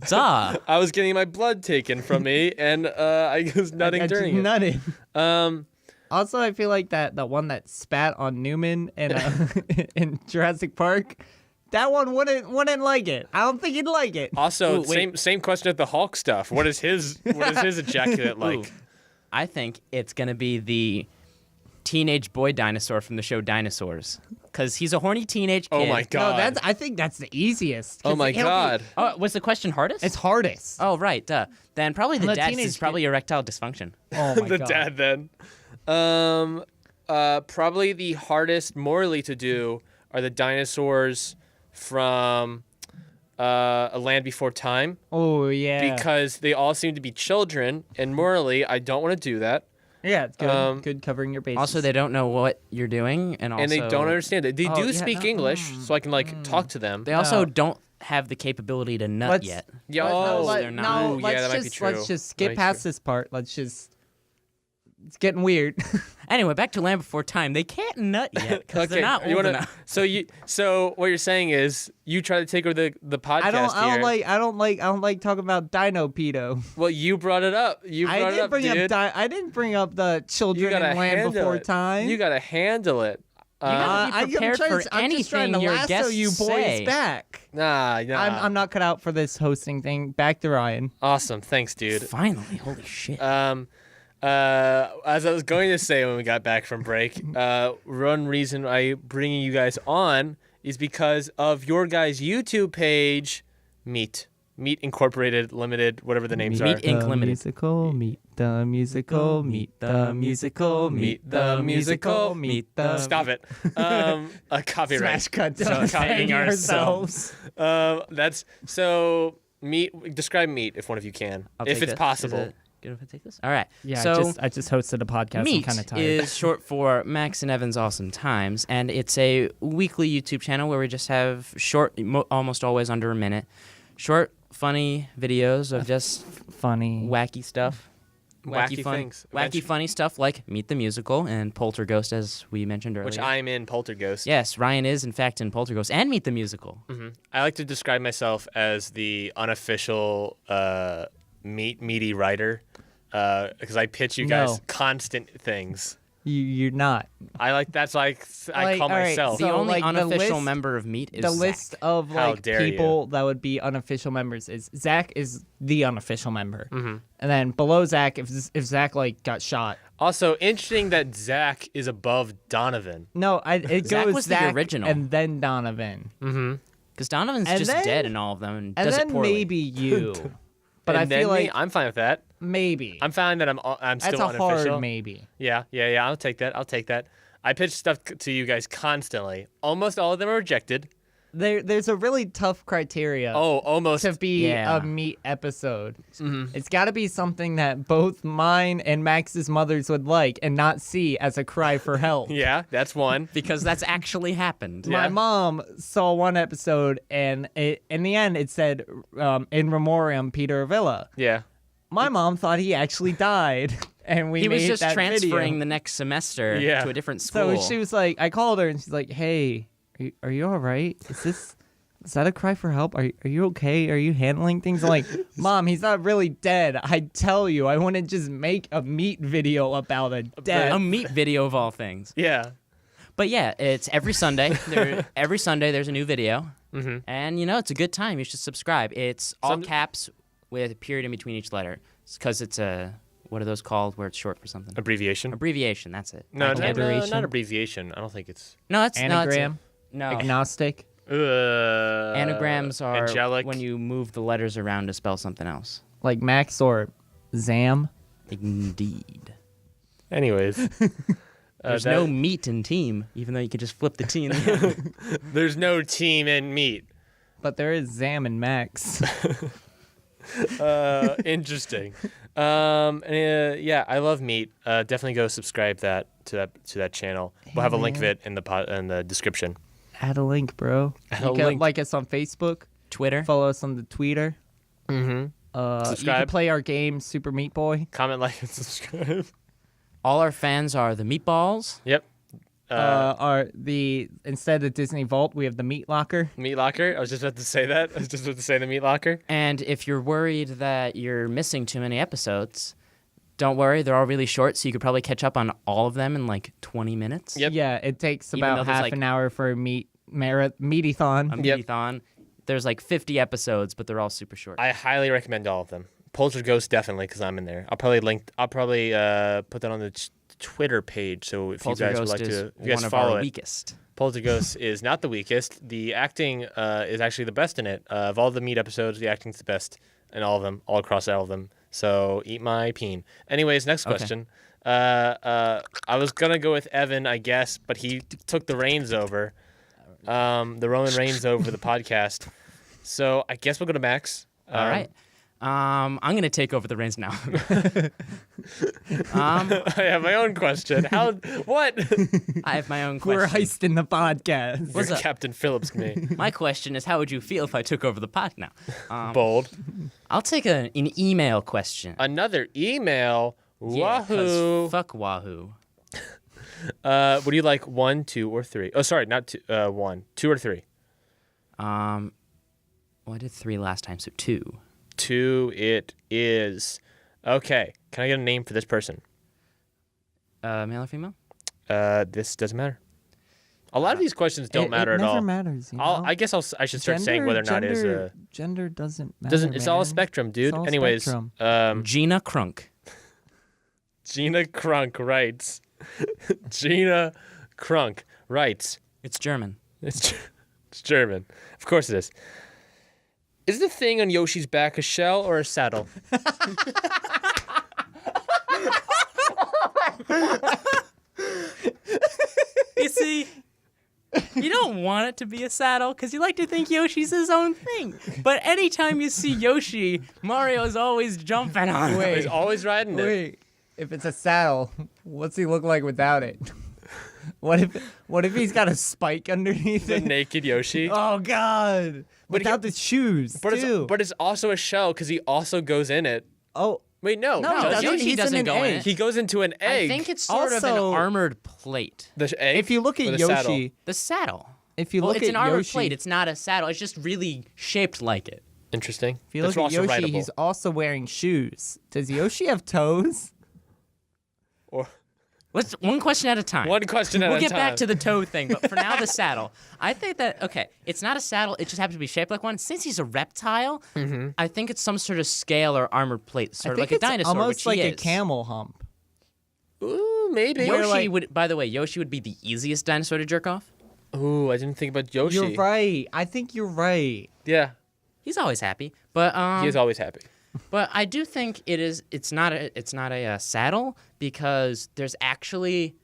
Duh. I was getting my blood taken from me, and I was nutting I just during it. nutted. Also, I feel like that one that spat on Newman in in Jurassic Park, that one wouldn't like it. I don't think he'd like it. Also, Ooh, wait. same question at the Hulk stuff. What is his ejaculate like? Ooh. I think it's going to be the teenage boy dinosaur from the show Dinosaurs. Because he's a horny teenage kid. Oh my god. No, I think that's the easiest. 'cause Oh my it'll be- god. Oh, was the question hardest? It's hardest. Oh, right. Duh. Then probably the The dad's teenage is probably erectile dysfunction. Oh my The god. dad then. Probably the hardest morally to do are the dinosaurs from A Land Before Time, Oh yeah. because they all seem to be children, and morally, I don't want to do that. Yeah, it's good. good covering your bases. Also, they don't know what you're doing. And also, And they don't understand it. They Oh, do yeah, speak no, English, so I can talk to them. They also No. don't have the capability to nut Let's- yet. Yeah, they're not. Ooh, yeah, that might be true. Let's just skip Might be past true. this part. It's getting weird. Anyway, back to Land Before Time. They can't nut yet because they're not you old wanna- enough. So what you're saying is you try to take over the podcast I don't here. like talking about dino pedo. Well, you brought it up. You brought it up, dude. I didn't bring up the You children gotta in Land handle Before it. Time. You gotta handle it. gotta be I'm prepared for I'm just trying to anything your lasso guests you boys say. back. Nah. I'm not cut out for this hosting thing. Back to Ryan. Awesome, thanks, dude. Finally, holy shit. As I was going to say when we got back from break, one reason I'm bringing you guys on is because of your guys' YouTube page, M.E.A.T Incorporated Limited, whatever the names are. M.E.A.T. Inc. Limited. Musical, meet the musical, meet the musical, Meet the musical, meet the. Stop it. A copyright. Smash cut. So Don't hanging hang ourselves. That's so. Describe M.E.A.T if one of you can, I'll if take it's this. possible. Is it good if I take this? All right. Yeah, So I just hosted a podcast. I'm M.E.A.T kind of tired. is short for Max and Evan's Awesome Times, and it's a weekly YouTube channel where we just have short, almost always under a minute, short, funny videos of just funny. wacky stuff. Wacky fun, things. Wacky, funny stuff like Meet the Musical and Poltergeist, as we mentioned earlier. Which I'm in Poltergeist. Yes, Ryan is, in fact, in Poltergeist and Meet the Musical. I like to describe myself as the unofficial meaty writer because I pitch you guys No. constant things. You're not. I like that's like I Like, call all right, myself. The So, only like, the unofficial list- member of Meet is The Zach. list of How like dare you. people that would be unofficial members is Zach is the unofficial member, Mm-hmm. and then below Zach, if Zach like got shot. Also, interesting that Zach is above Donovan. No, it Zach goes was the Zach original. and then Donovan, Because Donovan's And just then- dead in all of them and and does then it poorly. maybe you. But And I then feel me, like I'm fine with that. maybe I'm fine that I'm that's still a unofficial. hard maybe. Yeah. I'll take that. I pitch stuff to you guys constantly. Almost all of them are rejected, there's a really tough criteria. Oh, almost. To be Yeah. a meat episode. It's got to be something that both mine and Max's mothers would like and not see as a cry for help. Yeah, that's one. Because that's actually happened. My mom saw one episode, and in the end, it said, in memoriam, Peter Avila. Yeah. My mom thought he actually died, and we He was made just that transferring video. the next semester Yeah. to a different school. So she was like, I called her, and she's like, hey, are you all right? Is that a cry for help? Are you okay? Are you handling things? I'm like, Mom, he's not really dead. I tell you, I want to just make a meat video about a death. A meat video of all things. Yeah. But yeah, it's every Sunday. Every Sunday there's a new video. And, it's a good time. You should subscribe. It's all caps with a period in between each letter. Because it's what are those called where it's short for something? Abbreviation. Abbreviation, that's it. No, Alliteration. not abbreviation. I don't think it's. No, it's Anagram. No. Agnostic. Anagrams are angelic. when you move the letters around to spell something else. Like Max or Zam. Indeed. Anyways. There's no meat in team, even though you could just flip the T in the end. There's no team in meat. But there is Zam and Max. Interesting. Yeah, I love meat. Definitely go subscribe to that channel. We'll have a link of it in the description. Add a link, bro. Add You a can link. like us on Facebook. Twitter. Follow us on the Twitter. Mm-hmm. You Subscribe. can play our game, Super Meat Boy. Comment, like, and subscribe. All our fans are the meatballs. Yep. Instead of Disney Vault, we have the Meat Locker. Meat Locker. I was just about to say that. I was just about to say the Meat Locker. And if you're worried that you're missing too many episodes, don't worry. They're all really short, so you could probably catch up on all of them in like 20 minutes. Yep. Yeah, it takes Even though about there's, half like, an hour for a meaty-thon. A meaty-thon. There's like 50 episodes, but they're all super short. I highly recommend all of them. Poltergeist definitely, because I'm in there. I'll probably put that on the Twitter page. So if you guys would like to, if you guys one of follow our it. weakest. Poltergeist is not the weakest. The acting is actually the best in it. Of all the meat episodes, the acting's the best in all of them, all across all of them. So eat my peen. Anyways, next question. I was gonna go with Evan, I guess, but he took the reins over. The Roman reigns over the podcast. So I guess we'll go to Max. All right. I'm going to take over the reins now. I have my own question. What? I have my own question. We're heisting the podcast. What's You're up? Captain Phillips to me. My question is, how would you feel if I took over the pod now? Bold. I'll take an email question. Another email. Yeah, 'cause Wahoo. fuck Wahoo. Would you like 1, 2, or 3? Oh, sorry, not 2. 1, 2, or 3. Well, I did 3 last time, so 2. 2 it is. Okay. Can I get a name for this person? Male or female? This doesn't matter. A lot of these questions don't matter it at never all. matters. You know? I guess I should start saying whether or not it is gender doesn't matter. It's all a man. spectrum, dude. It's all Anyways, spectrum. Gina Crunk. Gina Crunk writes. Gina Crunk writes. It's German. It's German. Of course it is. Is the thing on Yoshi's back a shell or a saddle? You see, you don't want it to be a saddle because you like to think Yoshi's his own thing. But anytime you see Yoshi, Mario's always jumping on him. Wait. He's always riding it. Wait, if it's a saddle, what's he look like without it? What if he's got a spike underneath The it? naked Yoshi. Oh God! But Without the shoes but too. it's also a shell because he also goes in it. Oh Wait, no. no, No, he doesn't. Yoshi He's doesn't in an go in egg. it. He goes into an egg. I think it's sort of Also- an armored plate. The egg. If you look or at the saddle? Yoshi, The saddle. if you Well, look it's at an armored Yoshi, plate. It's not a saddle. It's just really shaped like it. Interesting. if you That's look at also Yoshi, writable. he's also wearing shoes. Does Yoshi have toes? Or Let's one question at a time. one question at We'll a get time. back to the toe thing, but for now, the saddle. I think that, okay, it's not a saddle. It just happens to be shaped like one. Since he's a reptile, I think it's some sort of scale or armored plate, sort of I like think a it's dinosaur, almost which like he a is. camel hump. Ooh, maybe. Yoshi would, by the way, Yoshi would be the easiest dinosaur to jerk off. Ooh, I didn't think about Yoshi. You're right. I think you're right. Yeah, He's always happy, but he is always happy. But I do think it's not a saddle because there's actually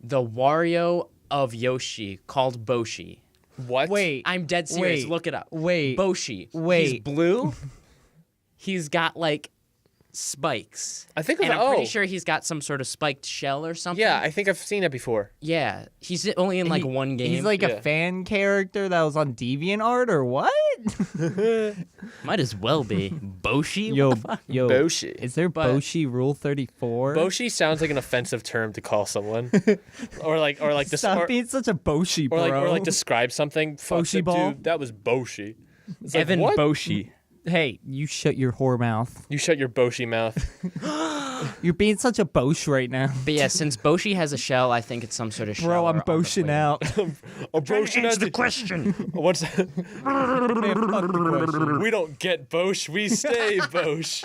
the Wario of Yoshi called Boshi. What? Wait. I'm dead serious. Wait. Look it up. Wait. Boshi. Wait. He's blue. He's got like spikes. I think and of I'm pretty sure he's got some sort of spiked shell or something. Yeah, I think I've seen it before. Yeah. He's only in like one game. He's like a fan character that was on DeviantArt or what? Might as well be. Boshi? Yo, What the fuck? yo. Boshi. Is there Boshi Rule 34? Boshi sounds like an offensive term to call someone, or like Stop being such a Boshi, bro. or like describe something. Fuck, Boshi ball? dude, that was Boshi. It's like, Evan what? Boshi. Hey, you shut your whore mouth. You shut your Boshi mouth. You're being such a Bosh right now. But yeah, since Boshi has a shell, I think it's some sort of shell. Bro, I'm or armor Boshing plating. out. A Boshi Answer the question. What's Man, fuck the question. we don't get Bosh, we stay Bosh.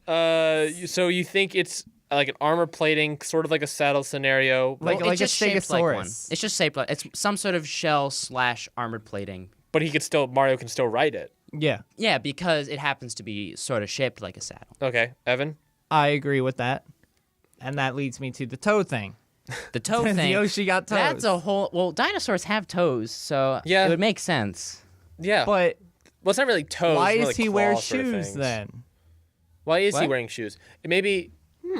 So you think it's like an armor plating, sort of like a saddle scenario, Like It's a just shaped like one. Stegosaurus. It's just shaped like it's some sort of shell / armored plating. but Mario can still ride it. Yeah, Yeah, because it happens to be sort of shaped like a saddle. Okay, Evan. I agree with that. And that leads me to the toe thing. The toe thing. Yoshi got toes. That's a whole. Well, dinosaurs have toes, so Yeah. it would make sense. Yeah. But well, it's not really toes. why it's more does like he wear claw sort of shoes things. then? Why is he What? wearing shoes? Maybe.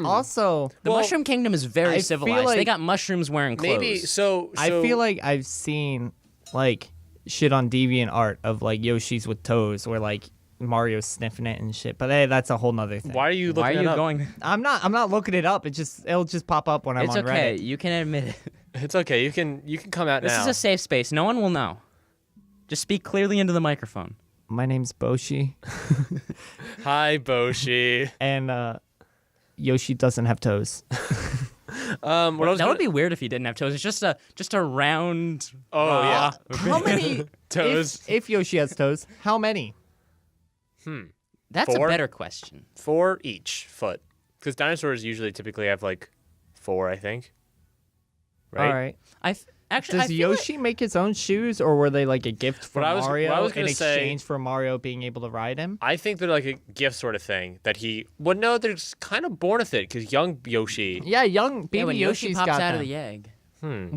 Also, The Well, Mushroom Kingdom is very I feel civilized. They like- got mushrooms wearing clothes. Maybe so. I feel like I've seen like shit on DeviantArt of like Yoshis with toes where like Mario's sniffing it and shit. But hey, that's a whole nother thing. Why are you looking Why are it you up? going? I'm not looking it up. It'll just pop up when I'm It's on okay. Reddit. You can admit it. It's okay. You can come out This now. is a safe space. No one will know. Just speak clearly into the microphone. My name's Boshi, Hi, Boshi. and Yoshi doesn't have toes. What I was That would gonna- be weird if he didn't have toes. It's just a round. Oh yeah. How many Toes. If Yoshi has toes, how many? That's Four? a better question. 4 each foot. Because dinosaurs usually typically have like 4, I think. Right. All right. Actually, Does Yoshi make his own shoes, or were they like a gift from What I was Mario gonna in say- exchange for Mario being able to ride him? I think they're like a gift sort of thing that he. Well, no, they're just kind of born with it because young Yoshi. Yeah, young baby yeah, when Yoshi Yoshi's pops got out them of the egg.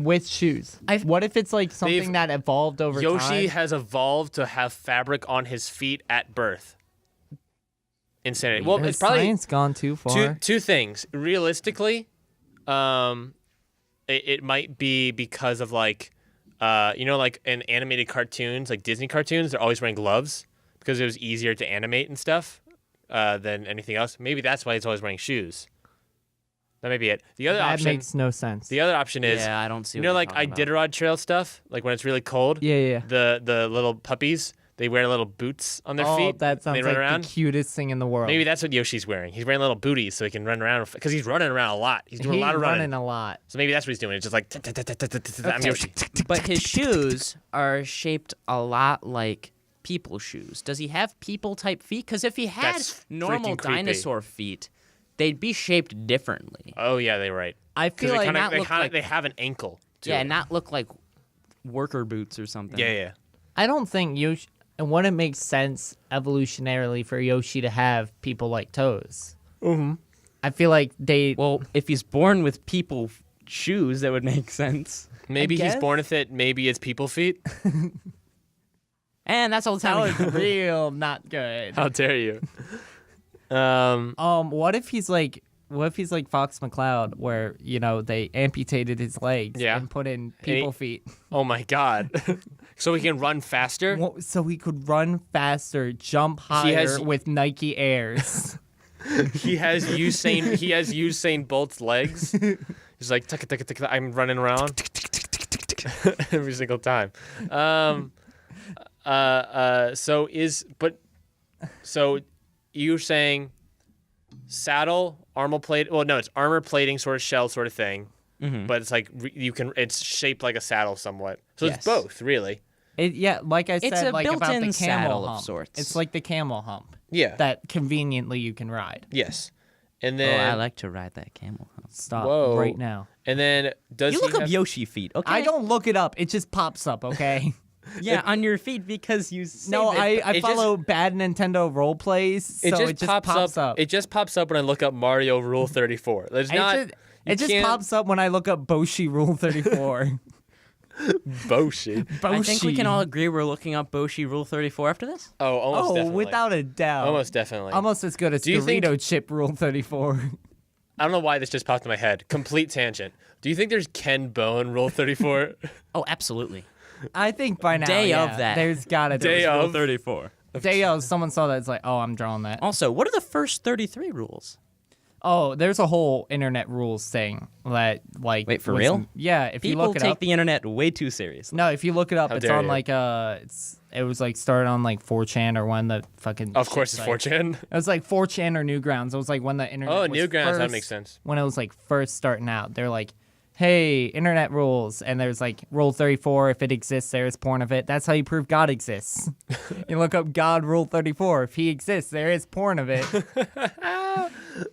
with shoes. What if it's like something that evolved over Yoshi time? has evolved to have fabric on his feet at birth. Insanity. Well, Has it's probably science gone too far. two things. Realistically, it might be because of like, like in animated cartoons, like Disney cartoons, they're always wearing gloves because it was easier to animate and stuff than anything else. Maybe that's why he's always wearing shoes. That may be it. The other That option. makes no sense. The other option is, Yeah, I don't see. you what know, you're like talking about. Iditarod trail stuff, like when it's really cold. Yeah. The little puppies, they wear little boots on their Oh, feet. that and sounds they like run around. the cutest thing in the world. Maybe that's what Yoshi's wearing. He's wearing little booties so he can run around because he's running around a lot. He's doing a lot of running. a lot. So maybe that's what he's doing. It's just like I'm Yoshi. But his shoes are shaped a lot like people shoes. Does he have people type feet? Because if he had That's normal freaking creepy. dinosaur feet, they'd be shaped differently. Oh yeah, they're right. I feel Because not they look have an ankle. To Yeah, them. not look like worker boots or something. Yeah. I don't think Yoshi. And wouldn't it make sense evolutionarily for Yoshi to have people like toes? Mm-hmm. I feel like they. Well, if he's born with people shoes, that would make sense. Maybe he's guess. born with it. Maybe it's people feet. And that's all the that time. we was got. real not good. How dare you? What if he's like Fox McCloud, where they amputated his legs Yeah. and put in people feet, Oh my God. So he can run faster. so he could run faster, jump higher has- with Nike Airs. He has Usain Bolt's legs. He's like I'm running around every single time. So you're saying saddle armor plate? Well, no, it's armor plating sort of shell sort of thing. But it's like it's shaped like a saddle somewhat. So Yes. it's both, really. Like I It's said, a like about built-in the saddle camel of hump. sorts. It's like the camel hump Yeah. that conveniently you can ride. Yes. And Oh, then I like to ride that camel. Stop Whoa. right now. and then does You he look up have, Yoshi feet, okay? I don't look it up. It just pops up, okay? Yeah, on your feet because you. No, save it. I it follow bad Nintendo role plays, so it just pops up. It just pops up when I look up Mario Rule 34. There's not. It just pops up when I look up Boshi Rule 34. Boshi. I think we can all agree we're looking up Boshi Rule 34 after this. Oh, almost definitely. Without a doubt. Almost definitely. Almost as good as Do you think- Dorito Chip Rule 34. I don't know why this just popped in my head. Complete tangent. Do you think there's Ken Bone Rule 34? Oh, absolutely. I think by now, Day yeah, of that. there's gotta be. Day of. 34. Day of, someone saw that, it's like, oh, I'm drawing that. Also, what are the first 33 rules? Oh, there's a whole internet rules thing that, like... Wait, for was- real? Yeah, if you People look it take up... the internet way too seriously. No, if you look it up, How it's dare on, you. like, it was, like, started on, like, 4chan or when the fucking... Of course, it's shit site- 4chan. It was, like, 4chan or Newgrounds. It was, like, when the internet Oh, was Newgrounds, that first- makes sense. When it was, like, first starting out. They're like, hey, internet rules. And there's, like, Rule 34. If it exists, there is porn of it. That's how you prove God exists. You look up God Rule 34. If he exists, there is porn of it.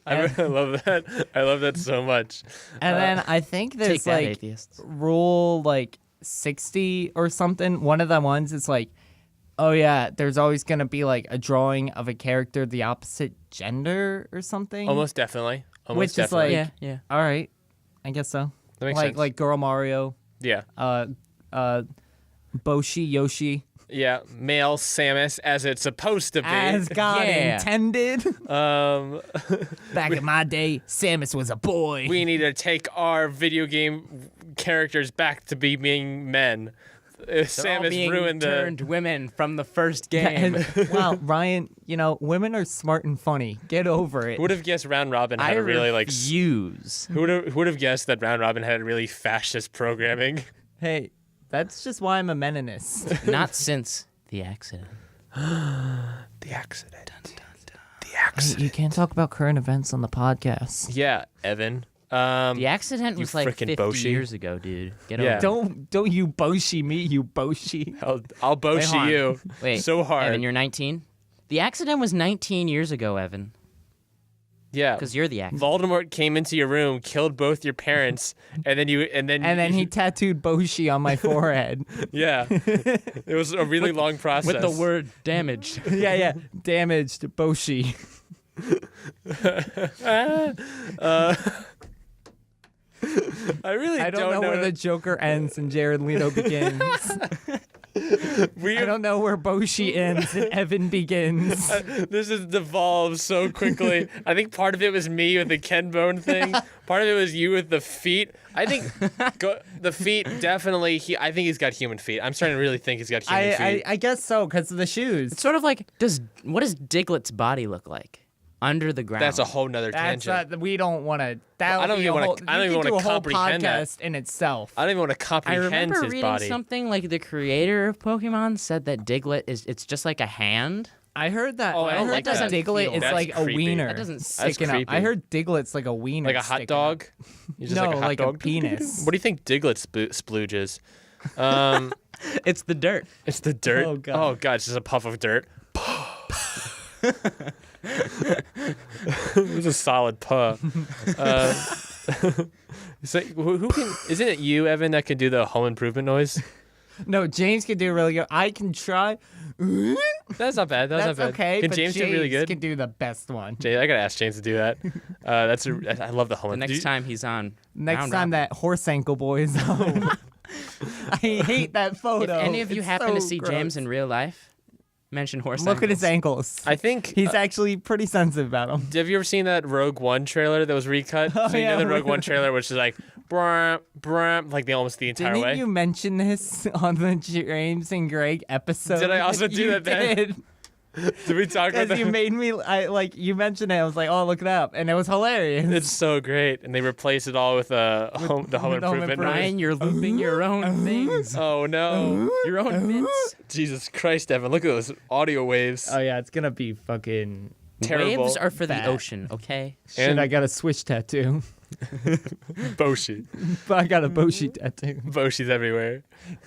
I love that. I love that so much. And then I think Take there's, that, like... atheists. Rule like 60 or something. One of the ones is like, oh yeah, there's always gonna be like a drawing of a character the opposite gender or something. Almost definitely. Almost Which is definitely. like- Yeah. All right, I guess so. That makes like sense. like Girl Mario, Yeah. Boshi Yoshi, Yeah. Male Samus as it's supposed to be. as God Yeah. intended. Back in my day, Samus was a boy. We need to take our video game characters back to being men. They're all Samus being ruined the. turned women from the first game. Wow, Ryan, women are smart and funny. Get over it. Who would have guessed Round Robin had I a really like? refuse. Who would have guessed that Round Robin had really fascist programming? Hey, that's just why I'm a meninist. Not since the accident. The accident. The Hey, accident. you can't talk about current events on the podcast. Yeah, Evan. The accident You was like frickin' 50 Boshi. years ago, dude. Get Yeah. over it. Don't you Boshi me, you Boshi. I'll Boshi hold on. you. Wait, so hard. Evan, you're 19? The accident was 19 years ago, Evan. Yeah. Because you're the accident. Voldemort came into your room, killed both your parents, and then And then he tattooed Boshi on my forehead. Yeah. It was a really long process. With the word damaged. yeah. Damaged Boshi. I don't know where the Joker ends and Jared Leto begins. I don't know where Boshi ends and Evan begins. This has devolved so quickly. I think part of it was me with the Ken Bone thing. Part of it was you with the feet. I think the feet definitely. I think he's got human feet. I'm starting to really think he's got human feet. I guess so, because of the shoes. It's sort of like, what does Diglett's body look like? Under the ground. That's a whole nother tangent. We don't want to. I don't even want to comprehend that. Podcast in itself. I don't even want to I comprehend remember his reading body. something like the creator of Pokemon said that Diglett it's just like a hand. I heard that. Oh, I don't like that. Diglett is That's like a creepy. wiener. That doesn't sticking up. creepy. I heard Diglett's like a wiener. Like a hot sticking dog? up. He's just No, like a hot like a dog? penis. What do you think Diglett splooges? It's the dirt. It's the dirt. Oh, God. It's just a puff of dirt. It was a solid puh. So who can? Isn't it you, Evan, that can do the home improvement noise? No, James can do really good. I can try. That's not bad. That's not That's bad. okay. Can but James do really good? Can do the best one. I gotta ask James to do that. I love the home. The next time he's on. Next Round time Robin. that horse ankle boy is home. I hate that If photo. any of you It's happen so to see gross. James in real life, mention horse. Look at his ankles. I think He's actually pretty sensitive about them. Have you ever seen that Rogue One trailer that was recut? Oh, so you yeah. know the Rogue One trailer, which is like, brr, brr, like almost the entire Didn't way. you mention this on the James and Greg episode? Did I also do You that then? did. Did we talk about Because you that? made me, you mentioned it. I was like, oh, look it up. And it was hilarious. It's so great, and they replace it all with the home with the Home improvement. Improvement. Ryan, you're looping your own things. Oh no! Your own bits. Jesus Christ, Evan! Look at those audio waves. Oh, yeah, it's going to be fucking... Terrible. Waves are for Bad. the ocean, okay? Shit, And- I got a Switch tattoo. Boshi. But I got a Boshi tattoo. Boshi's everywhere.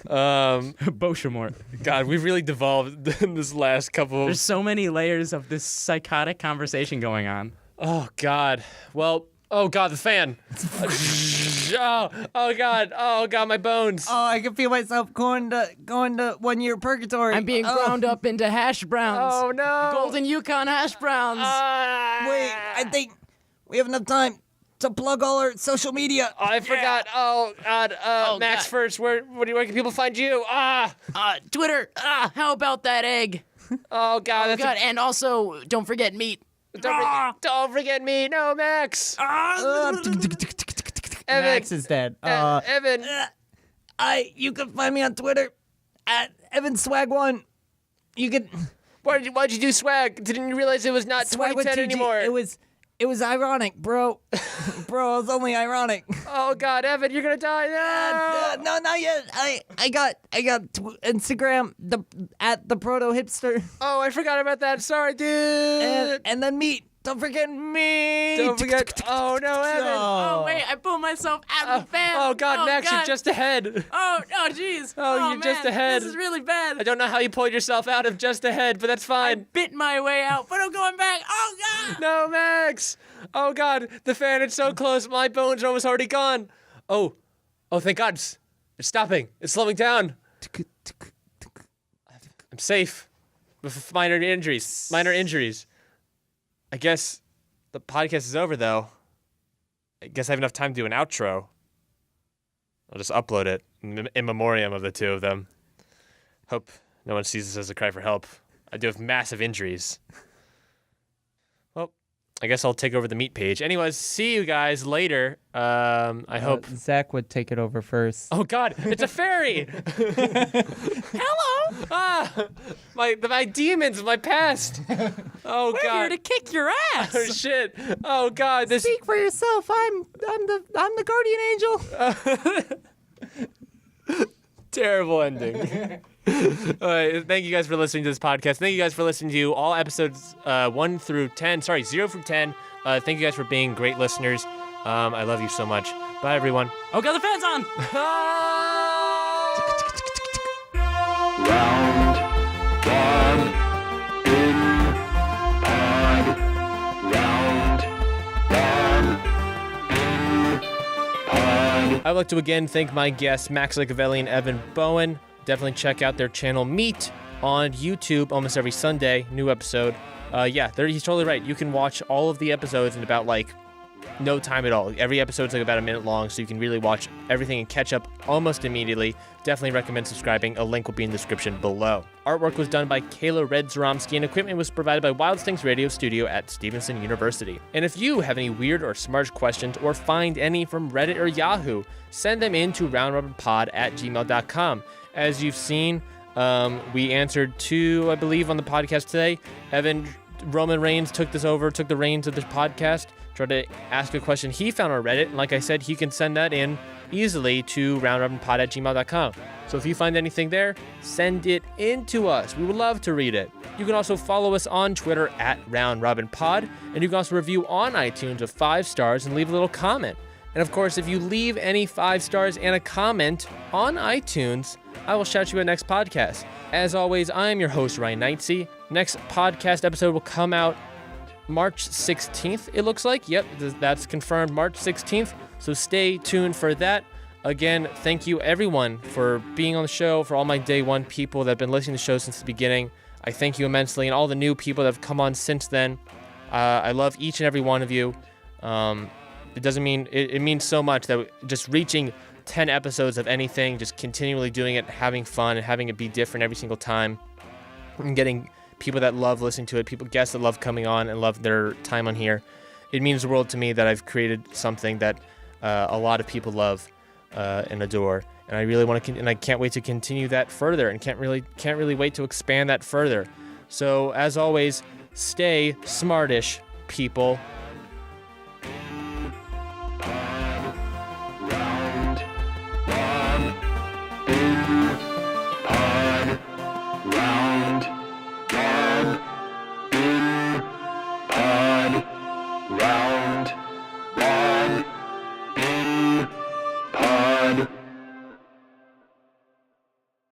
Boshamort. God, we've really devolved in this last couple. There's so many layers of this psychotic conversation going on. Oh God. Well. Oh God, the fan. oh God, my bones. Oh, I can feel myself going to 1 year purgatory. I'm being ground up into hash browns. Oh no. Golden Yukon hash browns. Wait, I think we have enough time. to plug all our social media. Oh, I forgot. Oh, God. Max God. first. Where can people find you? Twitter. How about that egg? Oh, God. That's And also, don't forget meat. Don't forget me. No, Max. Evan. Max is dead. Evan. You can find me on Twitter at EvanSwag1. You can. Why'd you do swag? Didn't you realize it was not Swag with 2010 2G. anymore? It was ironic, bro. Bro, it was only ironic. Oh, God, Evan, you're going to die now. No, not yet. I got Instagram at the proto hipster, Oh, I forgot about that. Sorry, dude. and then meat. Don't forget me. Don't forget. Oh, no, Evan. Oh, wait, I pulled myself out of the fan. Oh, God, Max, you're God. just ahead. Oh, jeez. Oh, you're just man, ahead. This is really bad. I don't know how you pulled yourself out of just ahead, but that's fine. Bit my way out, but I'm going back. Oh, God. No, Max. Oh, God, the fan is so close. My bones are almost already gone. Oh, thank God. It's stopping. It's slowing down. I'm safe. With minor injuries. I guess the podcast is over, though. I guess I have enough time to do an outro. I'll just upload it in memoriam of the two of them. Hope no one sees this as a cry for help. I do have massive injuries. Well, I guess I'll take over the meat page. Anyways, see you guys later. I hope. Zach would take it over first. Oh, God, it's a fairy! Hello. My demons, my past. Oh, We're God. here to kick your ass. Oh, shit. Oh, God. This. Speak for yourself. I'm the guardian angel. Terrible ending. All right, thank you guys for listening to this podcast. Thank you guys for listening to all episodes 0 through 10. Thank you guys for being great listeners. I love you so much. Bye, everyone. Oh, God, the fan's on. I'd like to again thank my guests, Iacovelli and Evan Bowen. Definitely check out their channel, M.E.A.T, on YouTube almost every Sunday. New episode. He's totally right. You can watch all of the episodes in about no time at all. Every episode's about a minute long, so you can really watch everything and catch up almost immediately. Definitely recommend subscribing. A link will be in the description below. Artwork was done by Kayla Zuromski, and equipment was provided by Wild Stings Radio Studio at Stevenson University. And if you have any weird or smart questions or find any from Reddit or Yahoo, send them in to roundrobinpod@gmail.com. As you've seen, we answered 2, I believe, on the podcast today. Roman Reigns took the reins of this podcast, tried to ask a question he found on Reddit, and like I said, he can send that in easily to roundrobinpod@gmail.com. So if you find anything there, send it in to us. We would love to read it. You can also follow us on Twitter at roundrobinpod, and you can also review on iTunes with 5 stars and leave a little comment. And of course, if you leave any 5 stars and a comment on iTunes, I will shout you at next podcast. As always, I am your host, Ryan Neitzey. Next podcast episode will come out March 16th, it looks like. Yep, that's confirmed, March 16th. So stay tuned for that. Again, thank you everyone for being on the show, for all my day one people that have been listening to the show since the beginning. I thank you immensely, and all the new people that have come on since then. I love each and every one of you. It means so much that just reaching 10 episodes of anything, just continually doing it, having fun, and having it be different every single time, and getting people that love listening to it, guests that love coming on and love their time on here. It means the world to me that I've created something that a lot of people love and adore, and I really want to, and I can't wait to continue that further, and can't really wait to expand that further. So as always, stay smartish, people.